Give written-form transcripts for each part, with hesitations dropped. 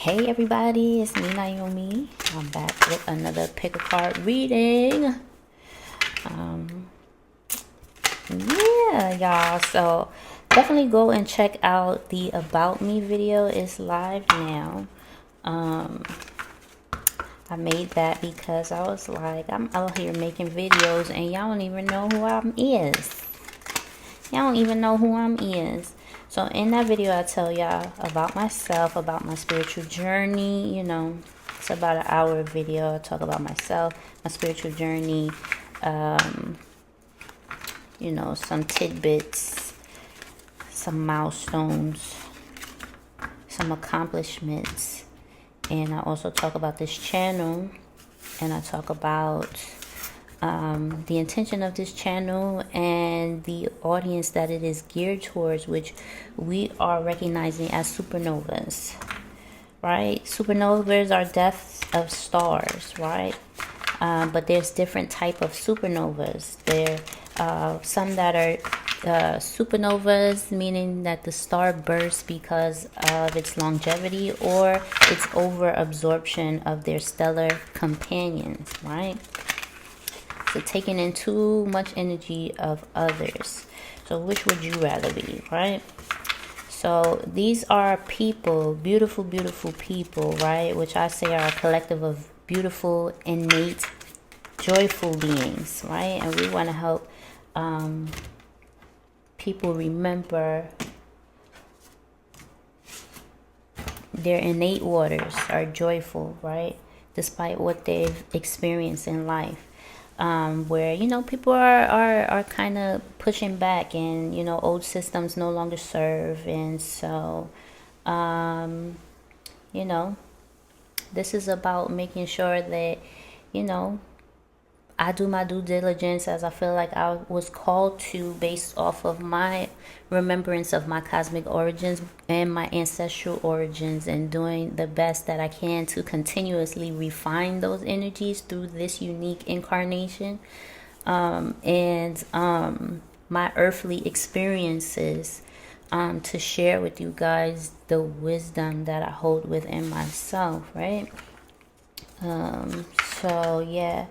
Hey everybody, it's me Naomi. I'm back with another pick a card reading. Um, yeah, y'all. So definitely go and check out the About Me video. It's live now. I made that because I was like, I'm out here making videos and y'all don't even know who I'm is. Y'all don't even know who I'm is. So in that video, I tell y'all about myself, about my spiritual journey. It's about an hour video. I talk about myself, my spiritual journey, some tidbits, some milestones, some accomplishments. And I also talk about this channel, and I talk about the intention of this channel and the audience that it is geared towards, which we are recognizing as supernovas, right? Supernovas are deaths of stars, right? But there's different type of supernovas. There some that are supernovas, meaning that the star bursts because of its longevity or its over absorption of their stellar companions, right? So taking in too much energy of others. So which would you rather be, right? So these are people, beautiful, beautiful people, right? Which I say are a collective of beautiful, innate, joyful beings, right? And we want to help people remember their innate waters are joyful, right? Despite what they've experienced in life. Where people are kind of pushing back, and old systems no longer serve, and so this is about making sure that I do my due diligence, as I feel like I was called to, based off of my remembrance of my cosmic origins and my ancestral origins, and doing the best that I can to continuously refine those energies through this unique incarnation, and my earthly experiences, to share with you guys the wisdom that I hold within myself, right? So yeah,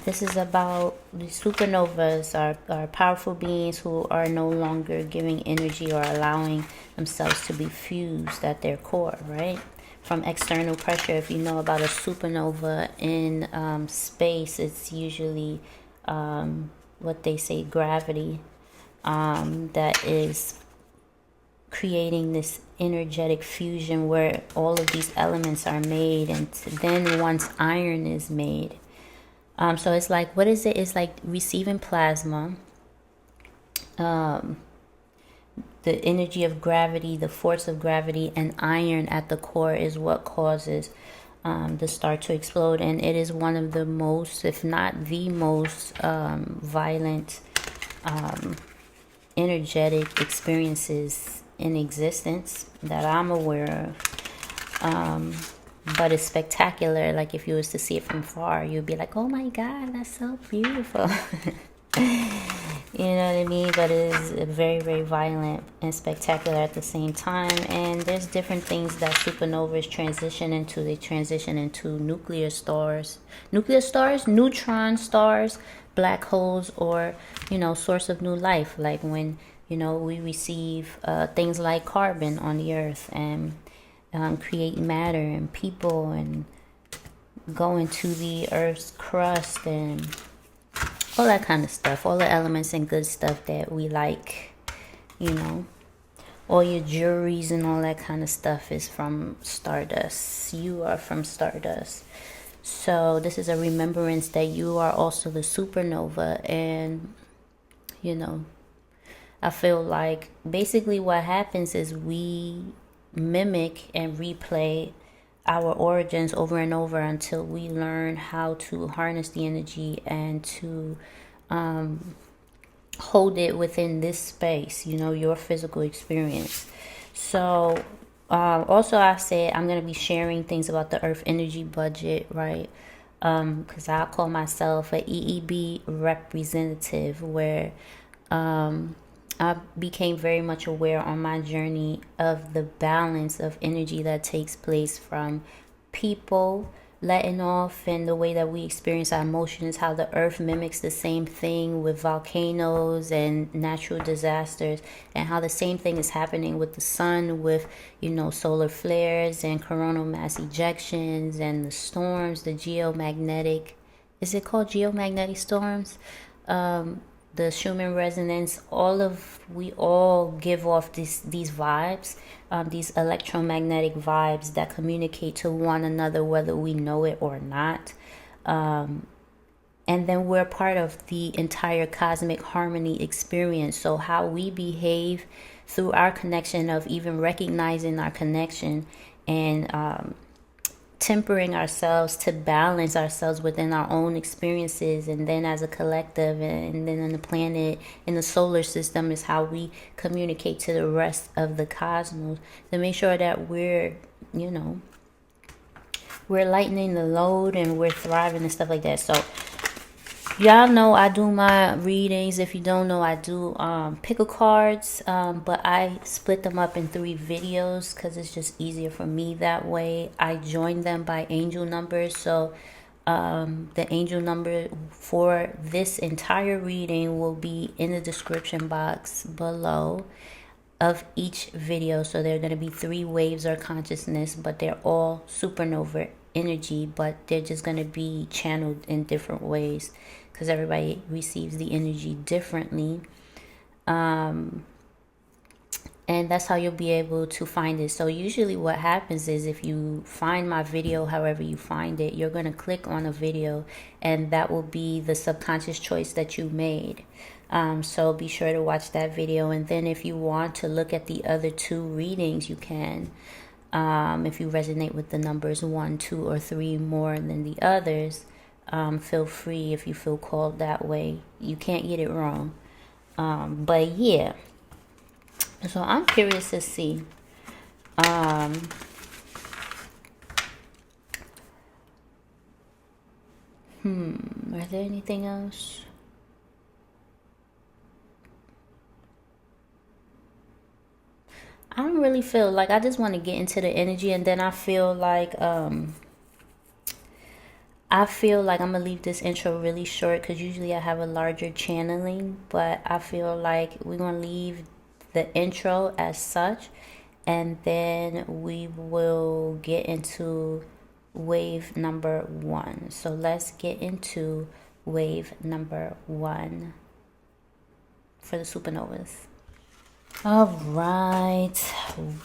this is about the supernovas are powerful beings who are no longer giving energy or allowing themselves to be fused at their core, right? From external pressure. If you know about a supernova in space, it's usually what they say gravity, that is creating this energetic fusion where all of these elements are made, and then once iron is made, so it's like, what is it? It's like receiving plasma, the energy of gravity, the force of gravity, and iron at the core is what causes the star to explode. And it is one of the most, if not the most, violent, energetic experiences in existence that I'm aware of. But it's spectacular. Like, if you was to see it from far, you'd be like, oh my god, that's so beautiful. You know what I mean? But it is very, very violent and spectacular at the same time. And there's different things that supernovas transition into. They transition into nuclear stars, neutron stars, black holes, or source of new life. Like when we receive things like carbon on the earth, and create matter and people, and go into the earth's crust, and all that kind of stuff, all the elements and good stuff that we like, all your jewelries and all that kind of stuff is from stardust. You are from stardust. So this is a remembrance that you are also the supernova. And I feel like basically what happens is we mimic and replay our origins over and over until we learn how to harness the energy and to hold it within this space, your physical experience. So also, I said I'm going to be sharing things about the earth energy budget, right? Because I call myself a EEB representative, where I became very much aware on my journey of the balance of energy that takes place from people letting off, and the way that we experience our emotions, how the earth mimics the same thing with volcanoes and natural disasters, and how the same thing is happening with the sun with, solar flares and coronal mass ejections and the storms, the geomagnetic, is it called geomagnetic storms? The Schumann resonance, we all give off these vibes, these electromagnetic vibes that communicate to one another whether we know it or not. And then we're part of the entire cosmic harmony experience. So how we behave through our connection, of even recognizing our connection and tempering ourselves to balance ourselves within our own experiences, and then as a collective, and then on the planet, in the solar system, is how we communicate to the rest of the cosmos, to make sure that we're lightening the load and we're thriving and stuff like that. So y'all know I do my readings. If you don't know, I do pickle cards, but I split them up in 3 videos because it's just easier for me that way. I join them by angel numbers. So the angel number for this entire reading will be in the description box below of each video. So there are going to be 3 waves of consciousness, but they're all supernova energy, but they're just going to be channeled in different ways because everybody receives the energy differently. And that's how you'll be able to find it. So usually what happens is, if you find my video however you find it, you're going to click on a video, and that will be the subconscious choice that you made. So be sure to watch that video. And then if you want to look at the other 2 readings, you can. If you resonate with the numbers 1, 2, or 3 more than the others, feel free if you feel called that way. You can't get it wrong. But yeah. So I'm curious to see. Are there anything else? I don't really feel like, I just want to get into the energy, and then I feel like I'm gonna leave this intro really short because usually I have a larger channeling, but I feel like we're gonna leave the intro as such, and then we will get into wave number 1. So let's get into wave number 1 for the supernovas. All right,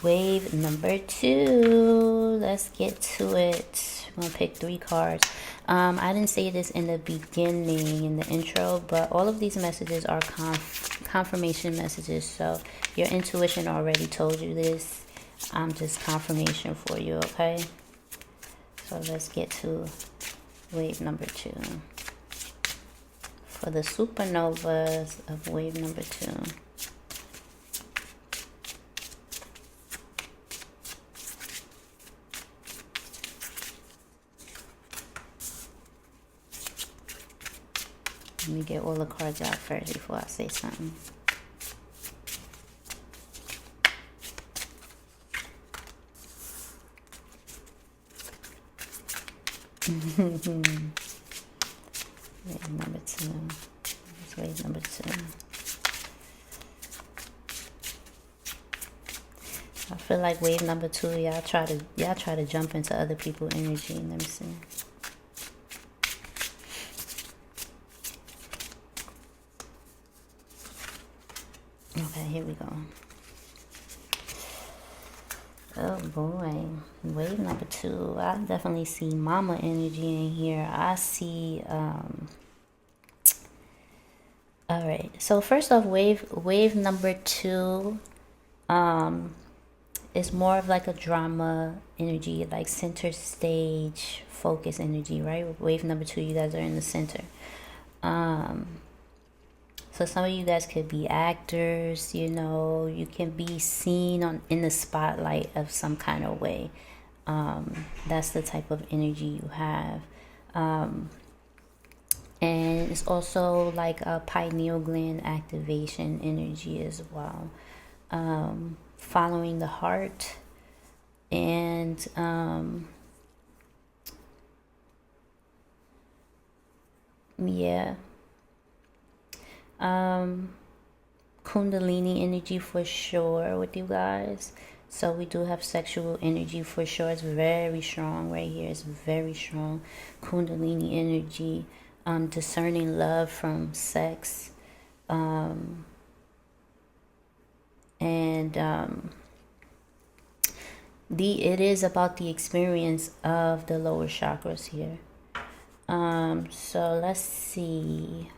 wave number 2. Let's get to it. I'm gonna pick 3 cards. I didn't say this in the beginning, in the intro, but all of these messages are confirmation messages. So your intuition already told you this. I'm just confirmation for you, okay? So let's get to wave number 2 for the supernovas of wave number 2. Let me get all the cards out first before I say something. Wave number 2. It's wave number 2. I feel like wave number 2, y'all try to jump into other people's energy. Let me see. Okay, here we go. Oh boy, wave number 2. I definitely see mama energy in here. I see all right, so first off, wave number 2 is more of like a drama energy, like center stage focus energy, right? Wave number 2, you guys are in the center. So some of you guys could be actors, you can be seen in the spotlight of some kind of way. That's the type of energy you have. And it's also like a pineal gland activation energy as well. Following the heart, and yeah, Kundalini energy for sure with you guys. So we do have sexual energy for sure. It's very strong right here. It's very strong. Kundalini energy, discerning love from sex, and it is about the experience of the lower chakras here. So let's see.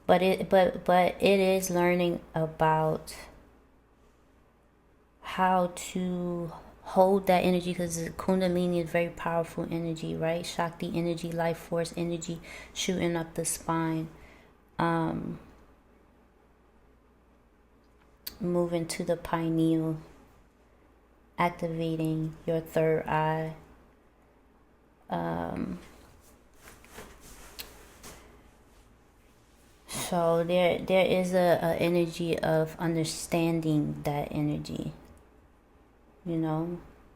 But it is learning about how to hold that energy, because Kundalini is very powerful energy, right? Shakti energy, life force energy, shooting up the spine, moving to the pineal, activating your third eye. So there is a energy of understanding that energy,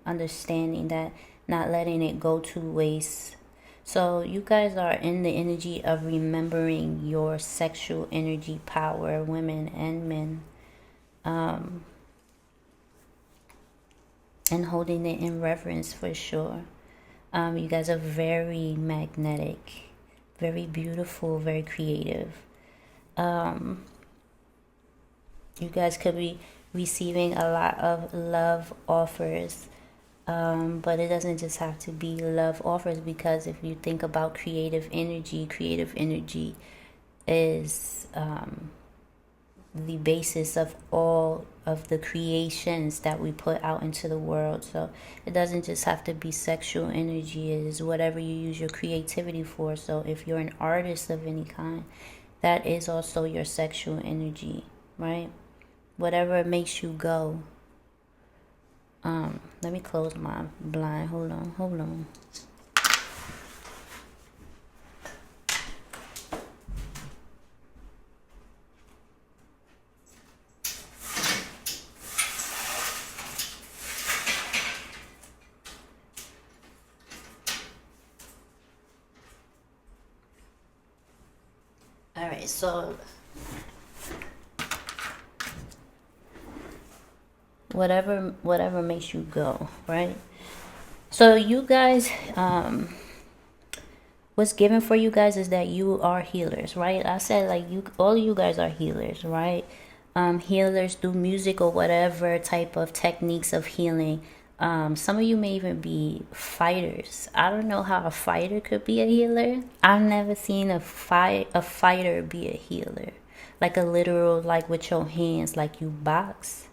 understanding that, not letting it go to waste. So you guys are in the energy of remembering your sexual energy power, women and men, and holding it in reverence for sure. You guys are very magnetic, very beautiful, very creative. You guys could be receiving a lot of love offers, but it doesn't just have to be love offers, because if you think about creative energy is the basis of all of the creations that we put out into the world. So it doesn't just have to be sexual energy. It is whatever you use your creativity for. So if you're an artist of any kind, that is also your sexual energy, right? Whatever makes you go. Let me close my blind. Hold on. All right, so whatever makes you go, right? So you guys, what's given for you guys is that you are healers, right? I said, like, all of you guys are healers, right? Healers do music or whatever type of techniques of healing. Some of you may even be fighters. I don't know how a fighter could be a healer. I've never seen a fighter be a healer, like a literal, like with your hands, like you box.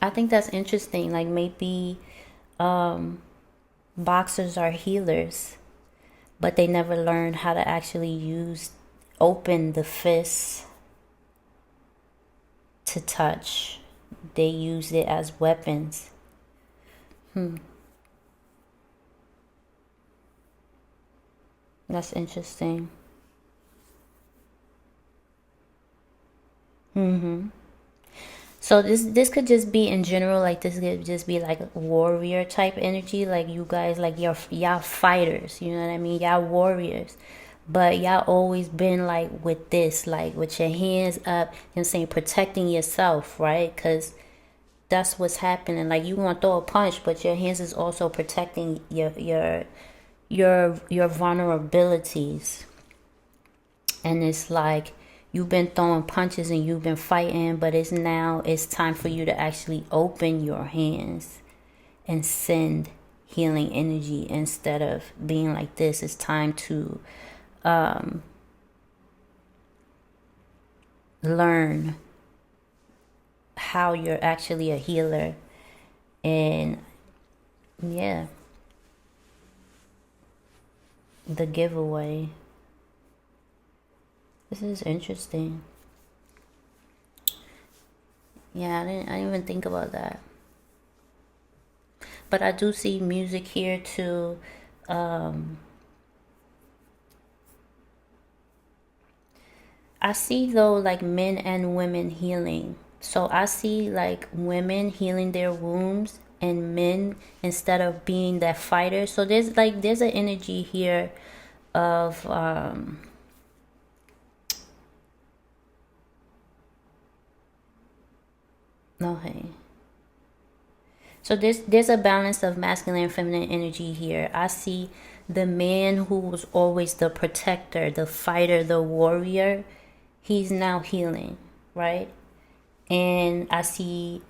I think that's interesting. Like, maybe boxers are healers, but they never learned how to actually open the fist to touch. They use it as weapons. That's interesting. So this could just be in general, like this could just be like warrior type energy, like you guys, like y'all fighters, you know what I mean? Y'all warriors. But y'all always been like with this, like with your hands up, you know what I'm saying, protecting yourself, right? Cuz that's what's happening. Like, you want to throw a punch, but your hands is also protecting your vulnerabilities. And it's like you've been throwing punches and you've been fighting, but it's time for you to actually open your hands and send healing energy instead of being like this. It's time to learn how you're actually a healer. And yeah, the giveaway. This is interesting. Yeah, I didn't even think about that. But I do see music here too. Um, I see though like men and women healing. So I see like women healing their wounds and men instead of being that fighter. So there's an energy here of okay. So there's a balance of masculine and feminine energy here. I see the man who was always the protector, the fighter, the warrior. He's now healing, right? And I see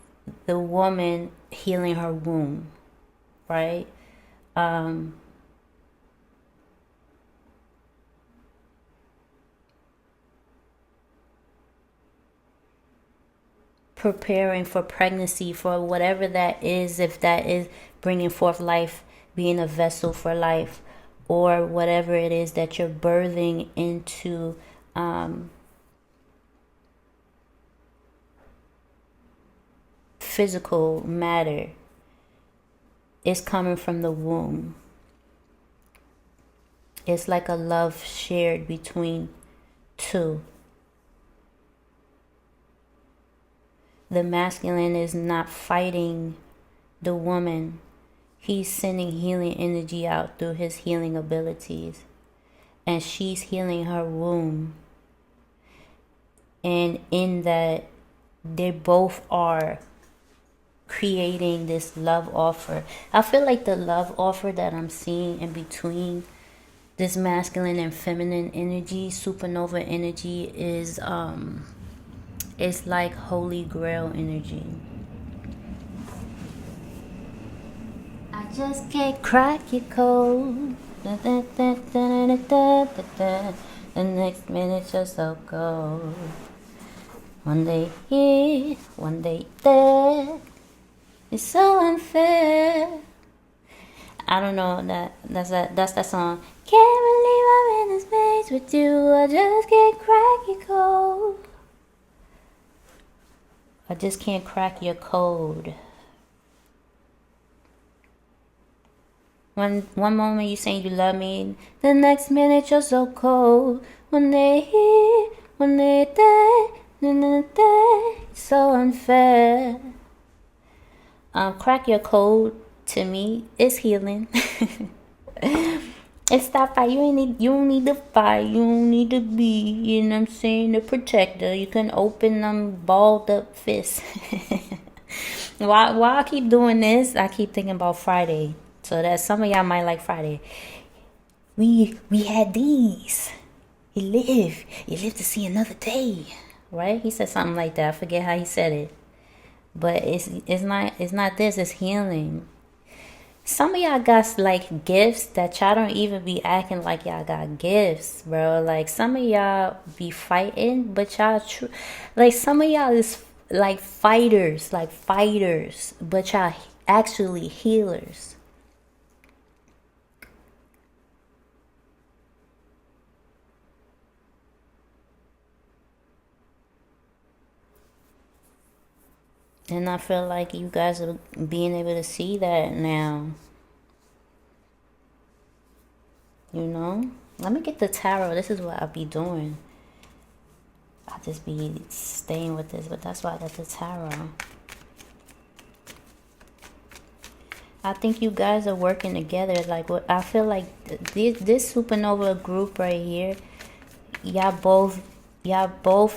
the woman healing her womb, right? Preparing for pregnancy, for whatever that is, if that is bringing forth life, being a vessel for life, or whatever it is that you're birthing into physical matter, is coming from the womb. It's like a love shared between two. The masculine is not fighting the woman. He's sending healing energy out through his healing abilities. And she's healing her womb. And in that, they both are creating this love offer. I feel like the love offer that I'm seeing in between this masculine and feminine energy, supernova energy, is it's like holy grail energy. I just can't crack your code. The next minute you're so cold. One day here, one day there. It's so unfair. I don't know that's that song. Can't believe I'm in this space with you. I just can't crack your code. I just can't crack your code. One moment you saying you love me, the next minute you're so cold. One day here, one day there, it's so unfair. Crack your code to me is healing. It's that fight. You don't need to fight. You don't need to be, you know what I'm saying, the protector. You can open them balled up fists. While I keep doing this, I keep thinking about Friday. So that some of y'all might like Friday. We had these. You live to see another day. Right? He said something like that. I forget how he said it. But it's not this, it's healing. Some of y'all got like gifts that y'all don't even be acting like y'all got gifts, bro. Like some of y'all be fighting, but y'all like some of y'all is like fighters, but y'all actually healers. And I feel like you guys are being able to see that now. You know? Let me get the tarot. This is what I'll be doing. I'll just be staying with this, but that's why I got the tarot. I think you guys are working together. Like, what I feel like this supernova group right here, y'all both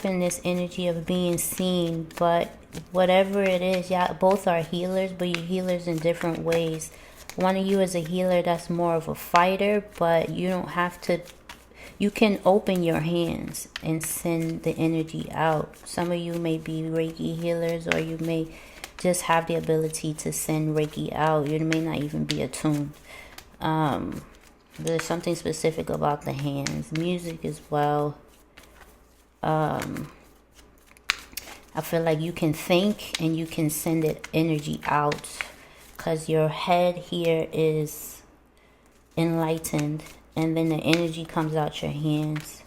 in this energy of being seen, but whatever it is, y'all both are healers, but you're healers in different ways. One of you is a healer that's more of a fighter, but you don't have to. You can open your hands and send the energy out. Some of you may be Reiki healers, or you may just have the ability to send Reiki out. You may not even be attuned. There's something specific about the hands. Music as well. I feel like you can think and you can send it energy out, because your head here is enlightened, and then the energy comes out your hands.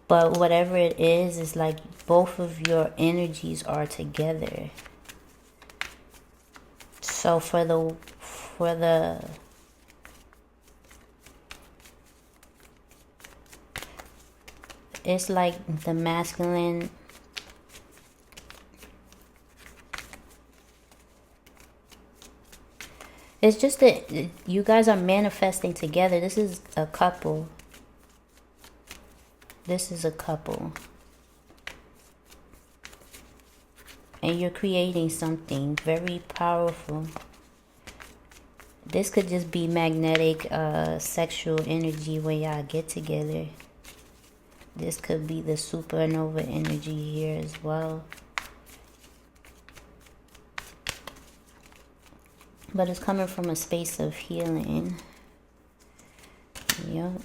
But whatever it is like both of your energies are together. So for the it's like the masculine, it's just that you guys are manifesting together. This is a couple. This is a couple. And you're creating something very powerful. This could just be magnetic sexual energy when y'all get together. This could be the supernova energy here as well. But it's coming from a space of healing. Yep.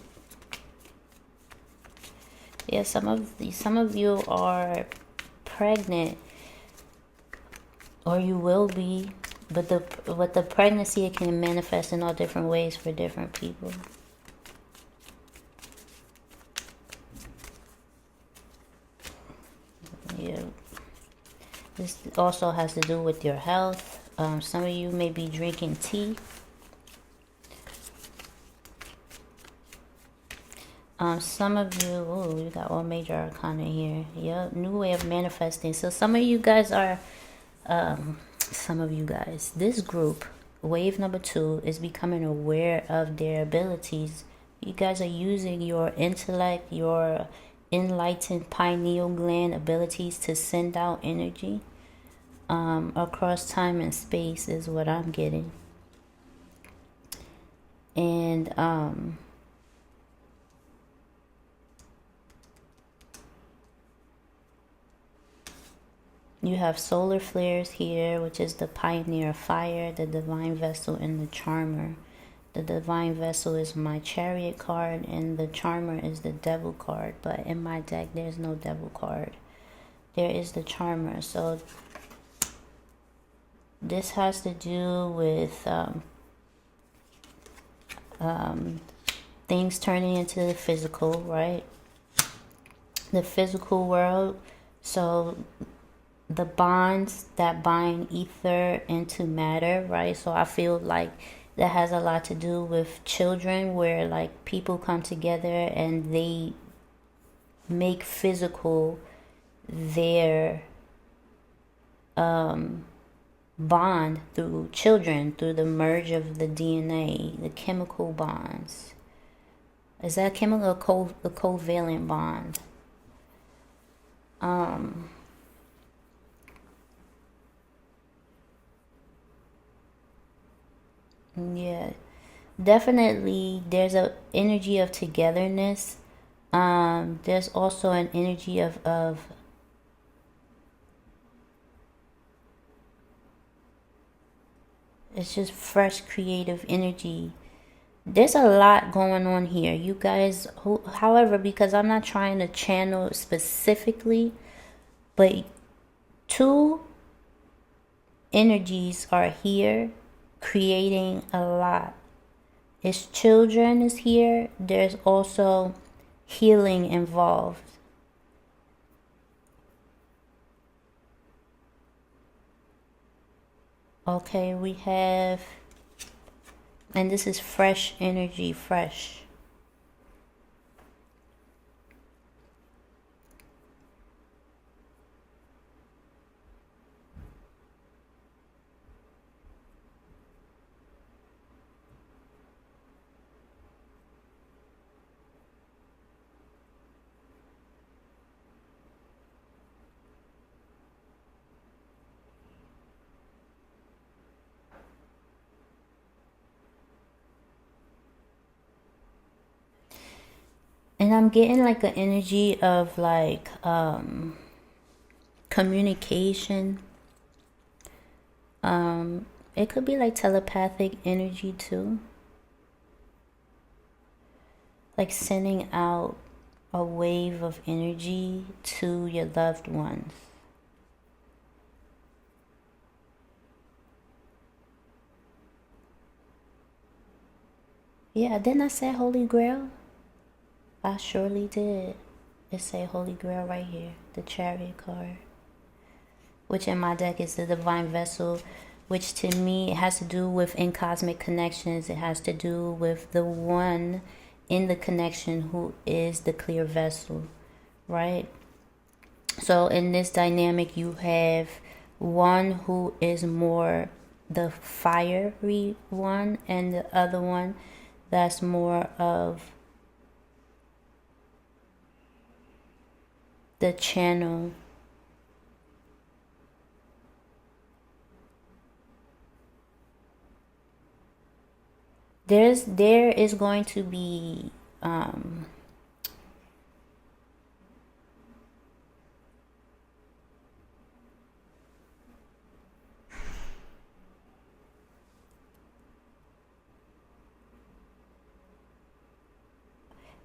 Yeah, some of you are pregnant, or you will be, but the pregnancy, it can manifest in all different ways for different people. Yeah. This also has to do with your health. Some of you may be drinking tea. Some of you, oh, you got all major arcana here. Yep, new way of manifesting. So some of you guys are, this group, wave number 2, is becoming aware of their abilities. You guys are using your intellect, your enlightened pineal gland abilities to send out energy across time and space is what I'm getting. And you have solar flares here, which is the pioneer of fire, the divine vessel, and the charmer. The divine vessel is my chariot card, and the charmer is the devil card. But in my deck, there's no devil card. There is the charmer. So this has to do with things turning into the physical, right? The physical world. So the bonds that bind ether into matter, right? So I feel like that has a lot to do with children, where like people come together and they make physical their bond through children, through the merge of the DNA, the chemical bonds. Is that chemical or a covalent bond? Yeah, definitely there's a energy of togetherness. There's also an energy of it's just fresh creative energy. There's a lot going on here, you guys. However, because I'm not trying to channel specifically, but 2 energies are here creating a lot. It's children is here. There's also healing involved. Okay, we have, and this is fresh energy, fresh. And I'm getting like an energy of like communication. It could be like telepathic energy too. Like sending out a wave of energy to your loved ones. Yeah, didn't I say Holy Grail? I surely did. It say Holy Grail right here, the Chariot card, which in my deck is the Divine Vessel, which to me it has to do with in cosmic connections. It has to do with the one in the connection who is the clear vessel, right? So in this dynamic, you have one who is more the fiery one, and the other one that's more of the channel. There is going to be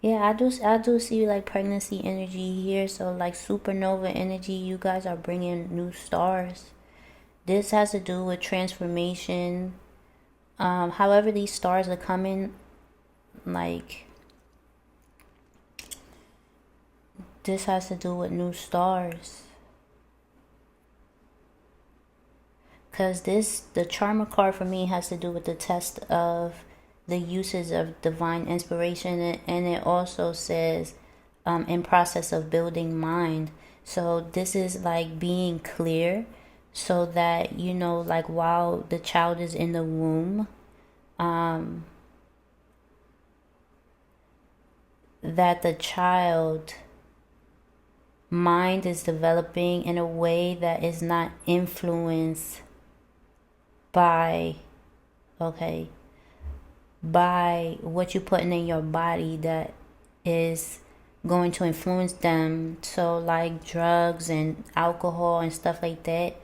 yeah, I do see like pregnancy energy here. So like supernova energy, you guys are bringing new stars. This has to do with transformation. However these stars are coming, like this has to do with new stars. Because the Charmer card for me has to do with the test of the uses of divine inspiration, and it also says in process of building mind. So this is like being clear, so that like while the child is in the womb, that the child mind is developing in a way that is not influenced by what you're putting in your body that is going to influence them. So like drugs and alcohol and stuff like that.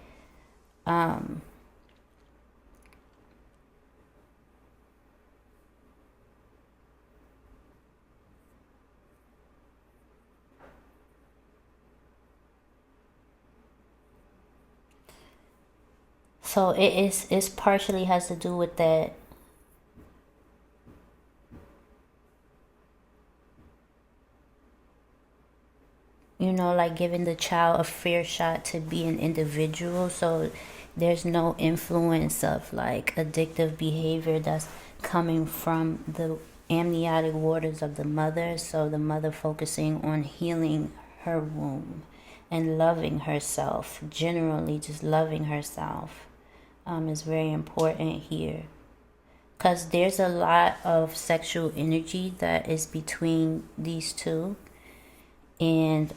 So it's partially has to do with that. Like giving the child a fair shot to be an individual. So there's no influence of like addictive behavior that's coming from the amniotic waters of the mother. So the mother focusing on healing her womb and loving herself, generally just loving herself, is very important here. Because there's a lot of sexual energy that is between these two. And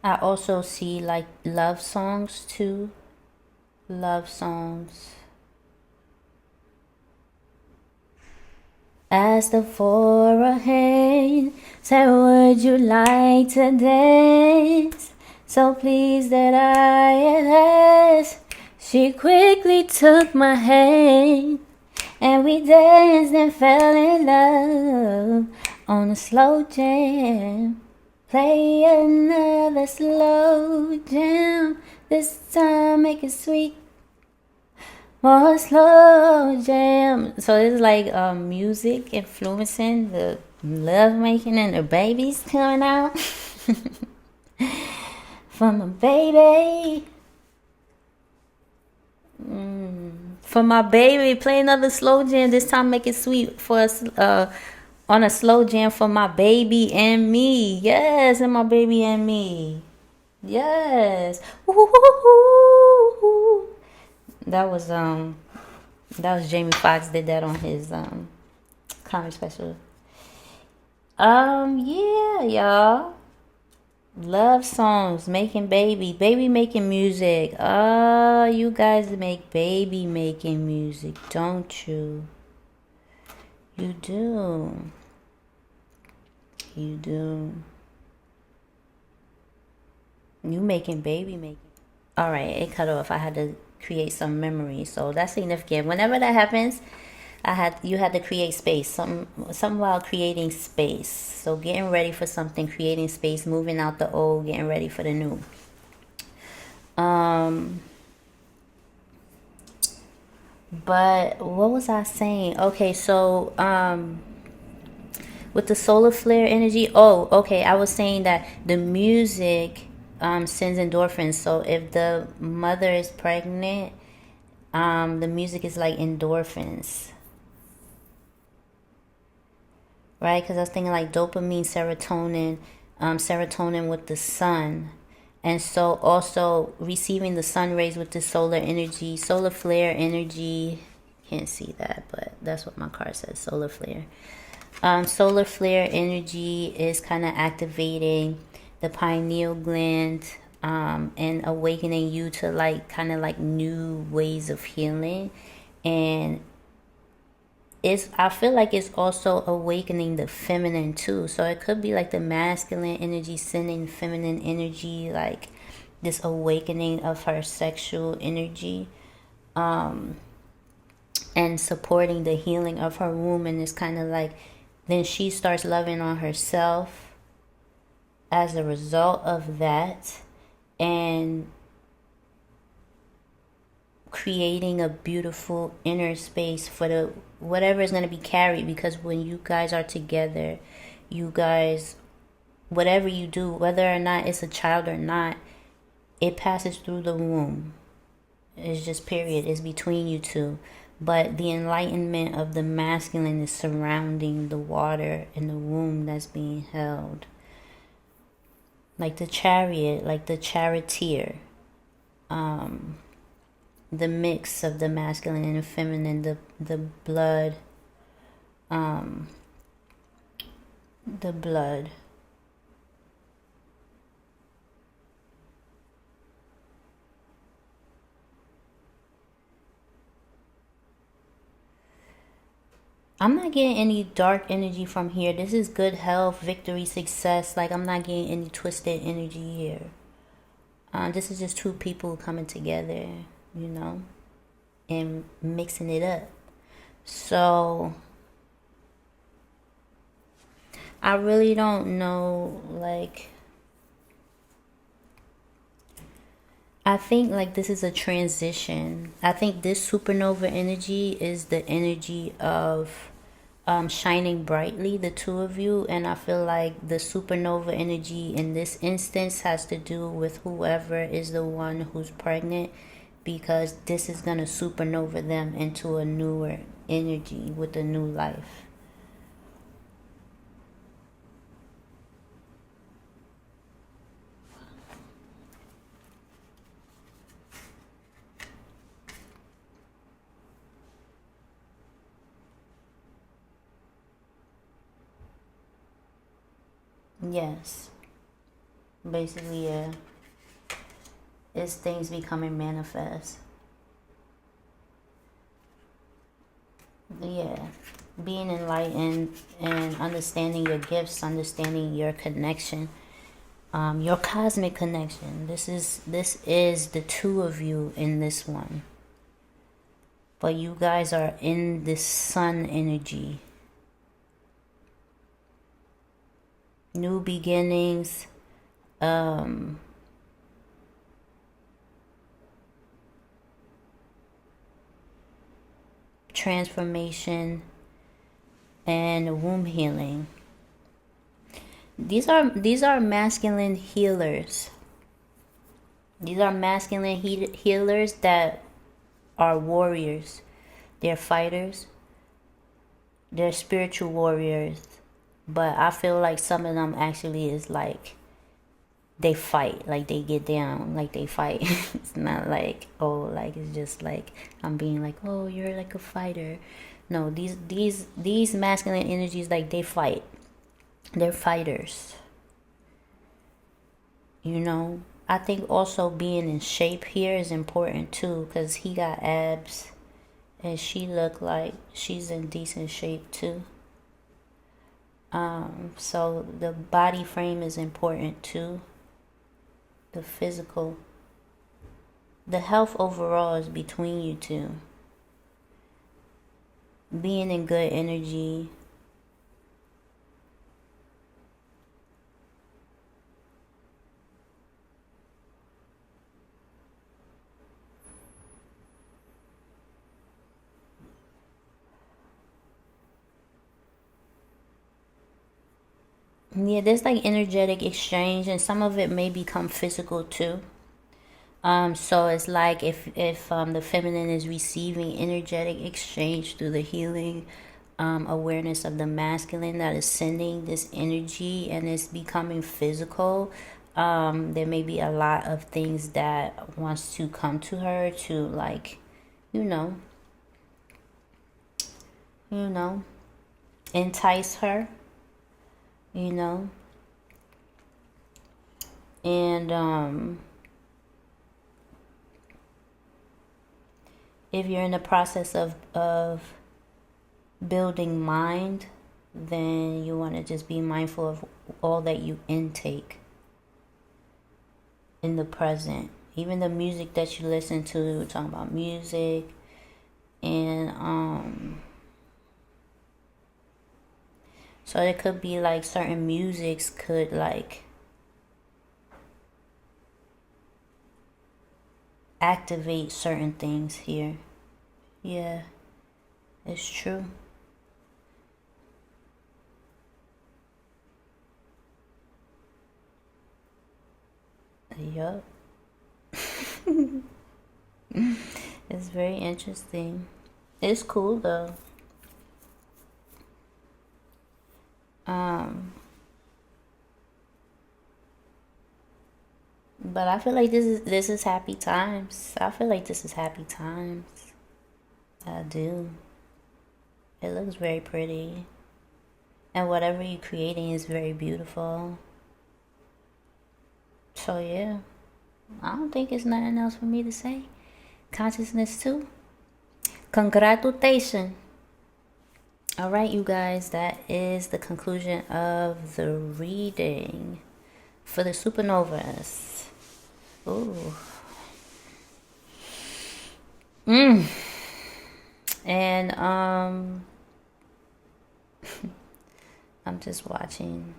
I also see like love songs too. Love songs. Asked her for a hand, said, would you like to dance? So pleased that I asked, she quickly took my hand, and we danced and fell in love on a slow jam. Play another slow jam, this time make it sweet. More slow jam. So it's like music influencing the love making and the babies coming out from a baby. For my baby, play another slow jam. This time make it sweet for us. On a slow jam for my baby and me. Yes, and my baby and me. Yes. Ooh. That was Jamie Foxx did that on his comedy special. Yeah, y'all. Love songs, making baby making music. You guys make baby making music, don't you? You do. You do. You making baby making. All right, it cut off. I had to create some memory, so that's significant. Whenever that happens, you had to create space. Some while creating space. So getting ready for something, creating space, moving out the old, getting ready for the new. But what was I saying? Okay, so with the solar flare energy, oh, okay, I was saying that the music sends endorphins. So if the mother is pregnant, the music is like endorphins, right? Because I was thinking like dopamine, serotonin, serotonin with the sun. And so also receiving the sun rays with the solar energy, solar flare energy. Can't see that, but that's what my card says, solar flare. Solar flare energy is kind of activating the pineal gland, and awakening you to like kind of like new ways of healing. And I feel like it's also awakening the feminine too. So it could be like the masculine energy sending feminine energy, like this awakening of her sexual energy, and supporting the healing of her womb. And it's kind of like then she starts loving on herself as a result of that, and creating a beautiful inner space for the whatever is going to be carried. Because when you guys are together, you guys, whatever you do, whether or not it's a child or not, it passes through the womb. It's just period. It's between you two. But the enlightenment of the masculine is surrounding the water in the womb that's being held. Like the chariot, like the charioteer. The mix of the masculine and the feminine, the blood, the blood. I'm not getting any dark energy from here. This is good health, victory, success. Like I'm not getting any twisted energy here. This is just two people coming together, you know, and mixing it up. So I really don't know, like, I think like this is a transition. I think this supernova energy is the energy of shining brightly, the two of you. And I feel like the supernova energy in this instance has to do with whoever is the one who's pregnant, because this is going to supernova them into a newer energy with a new life. Yes, basically, yeah. It's things becoming manifest. Yeah, being enlightened and understanding your gifts, understanding your connection, your cosmic connection. This is the two of you in this one, but you guys are in this sun energy. New beginnings, transformation, and womb healing. These are masculine healers. These are masculine healers that are warriors. They're fighters. They're spiritual warriors. But I feel like some of them actually is like they fight, like they get down, like they fight. It's not like, oh, like it's just like I'm being like, oh, you're like a fighter. No, these masculine energies, like they fight. They're fighters. You know, I think also being in shape here is important too, because he got abs and she looked like she's in decent shape too. So the body frame is important too. The physical, the health overall is between you two. Being in good energy. Yeah, there's like energetic exchange, and some of it may become physical too. So it's like if the feminine is receiving energetic exchange through the healing awareness of the masculine that is sending this energy and it's becoming physical. There may be a lot of things that wants to come to her to like, you know, you know, entice her, you know, and if you're in the process of building mind, then you want to just be mindful of all that you intake in the present. Even the music that you listen to, we're talking about music, and so it could be like certain musics could like activate certain things here. Yeah, it's true. Yup. It's very interesting. It's cool though. Um, but I feel like this is happy times. I feel like this is happy times. I do. It looks very pretty. And whatever you're creating is very beautiful. So yeah. I don't think it's nothing else for me to say. Consciousness too. Congratulations. All right, you guys, that is the conclusion of the reading for the supernovas. Ooh. And I'm just watching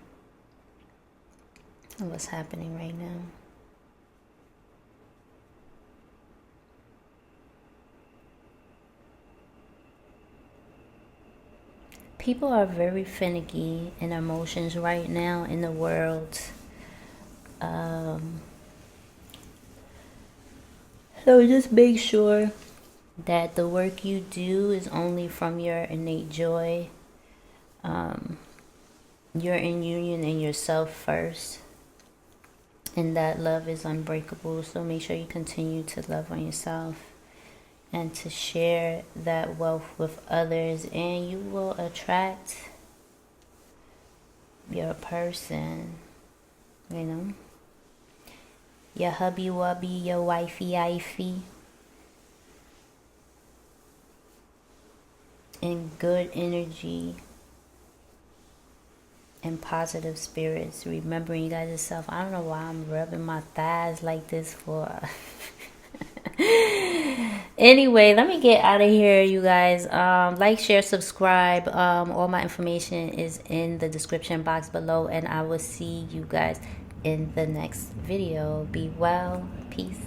what's happening right now. People are very finicky in emotions right now in the world. So just make sure that the work you do is only from your innate joy. You're in union in yourself first. And that love is unbreakable. So make sure you continue to love on yourself and to share that wealth with others, and you will attract your person, you know, your hubby wubby, your wifey ifey, in good energy and positive spirits. Remembering you guys yourself. I don't know why I'm rubbing my thighs like this for. Anyway, let me get out of here, you guys. Like, share, subscribe. All my information is in the description box below, and I will see you guys in the next video. Be well. Peace.